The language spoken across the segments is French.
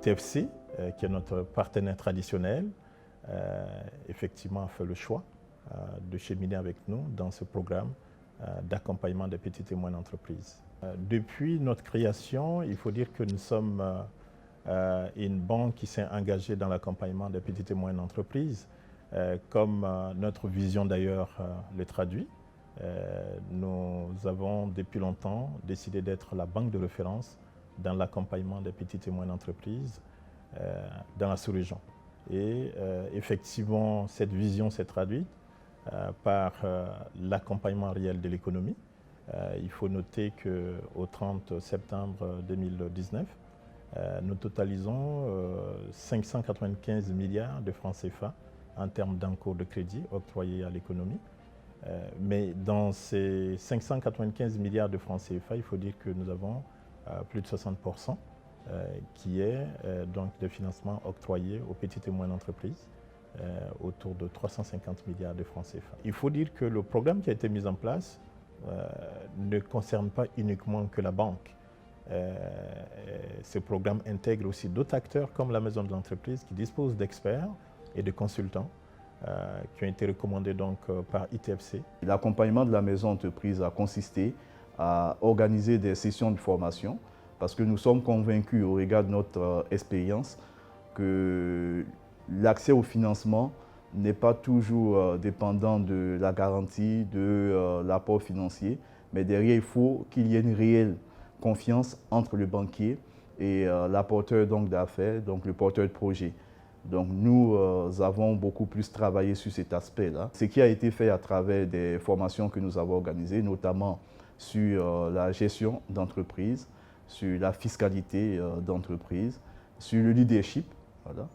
ITFC, qui est notre partenaire traditionnel, effectivement a fait le choix de cheminer avec nous dans ce programme d'accompagnement des petites et moyennes entreprises. Depuis notre création, il faut dire que nous sommes une banque qui s'est engagée dans l'accompagnement des petites et moyennes entreprises, comme notre vision d'ailleurs le traduit. Nous avons depuis longtemps décidé d'être la banque de référence dans l'accompagnement des petites et moyennes entreprises dans la sous-région. Et effectivement, cette vision s'est traduite par l'accompagnement réel de l'économie. Il faut noter qu'au 30 septembre 2019, nous totalisons 595 milliards de francs CFA en termes d'encours de crédit octroyés à l'économie. Mais dans ces 595 milliards de francs CFA, il faut dire que nous avons plus de 60% qui est donc de financement octroyé aux petites et moyennes entreprises, autour de 350 milliards de francs CFA. Il faut dire que le programme qui a été mis en place ne concerne pas uniquement que la banque. Ce programme intègre aussi d'autres acteurs comme la maison de l'entreprise qui dispose d'experts et de consultants qui ont été recommandés donc par ITFC. L'accompagnement de la maison d'entreprise a consisté à organiser des sessions de formation parce que nous sommes convaincus au regard de notre expérience que l'accès au financement n'est pas toujours dépendant de la garantie, de l'apport financier, mais derrière il faut qu'il y ait une réelle confiance entre le banquier et l'apporteur d'affaires, donc le porteur de projet. Donc nous avons beaucoup plus travaillé sur cet aspect-là. Ce qui a été fait à travers des formations que nous avons organisées, notamment sur la gestion d'entreprise, sur la fiscalité d'entreprise, sur le leadership, voilà,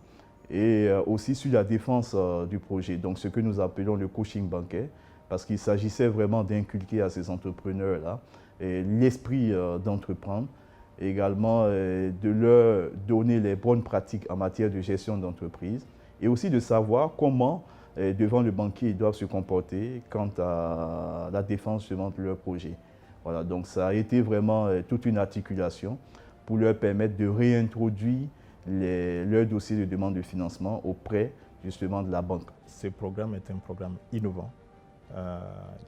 et aussi sur la défense du projet. Donc ce que nous appelons le coaching bancaire, parce qu'il s'agissait vraiment d'inculquer à ces entrepreneurs-là l'esprit d'entreprendre, également de leur donner les bonnes pratiques en matière de gestion d'entreprise et aussi de savoir comment, devant le banquier, ils doivent se comporter quant à la défense justement de leur projet. Voilà, donc ça a été vraiment toute une articulation pour leur permettre de réintroduire leur dossier de demande de financement auprès justement de la banque. Ce programme est un programme innovant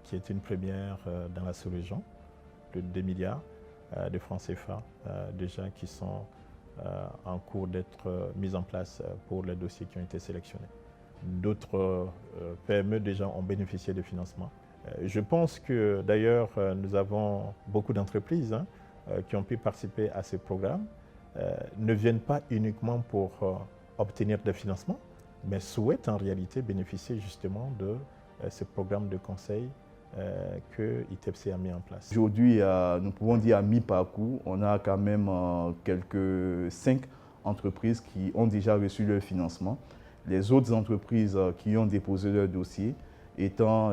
qui est une première dans la sous-région de 2 milliards de francs CFA déjà qui sont en cours d'être mis en place pour les dossiers qui ont été sélectionnés. D'autres PME déjà ont bénéficié de financement. Je pense que d'ailleurs nous avons beaucoup d'entreprises qui ont pu participer à ces programmes, ne viennent pas uniquement pour obtenir des financements, mais souhaitent en réalité bénéficier justement de ces programmes de conseil que ITFC a mis en place. Aujourd'hui, nous pouvons dire à mi-parcours, on a quand même quelques 5 entreprises qui ont déjà reçu leur financement. Les autres entreprises qui ont déposé leur dossier étant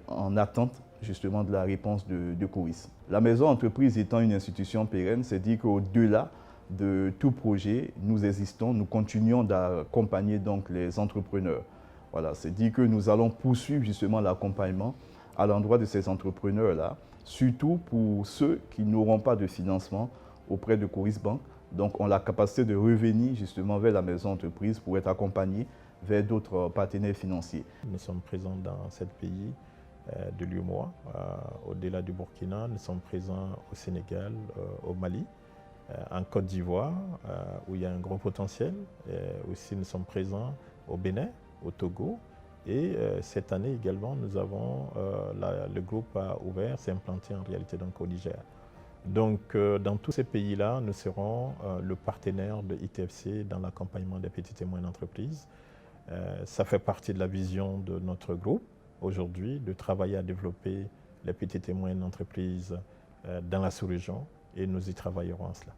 en attente justement de la réponse de Coris. La maison entreprise étant une institution pérenne, c'est dit qu'au-delà de tout projet, nous existons, nous continuons d'accompagner donc les entrepreneurs. Voilà, c'est dit que nous allons poursuivre justement l'accompagnement à l'endroit de ces entrepreneurs-là, surtout pour ceux qui n'auront pas de financement auprès de Coris Bank. Donc, on a la capacité de revenir justement vers la maison entreprise pour être accompagnés vers d'autres partenaires financiers. Nous sommes présents dans 7 pays de l'UEMOA, au-delà du Burkina, nous sommes présents au Sénégal, au Mali, en Côte d'Ivoire, où il y a un gros potentiel. Aussi, nous sommes présents au Bénin, au Togo. Et cette année également, nous avons, le groupe a ouvert, s'est implanté en réalité donc au Niger. Donc dans tous ces pays-là, nous serons le partenaire de ITFC dans l'accompagnement des petites et moyennes entreprises. Ça fait partie de la vision de notre groupe aujourd'hui, de travailler à développer les petites et moyennes entreprises dans la sous-région et nous y travaillerons en cela.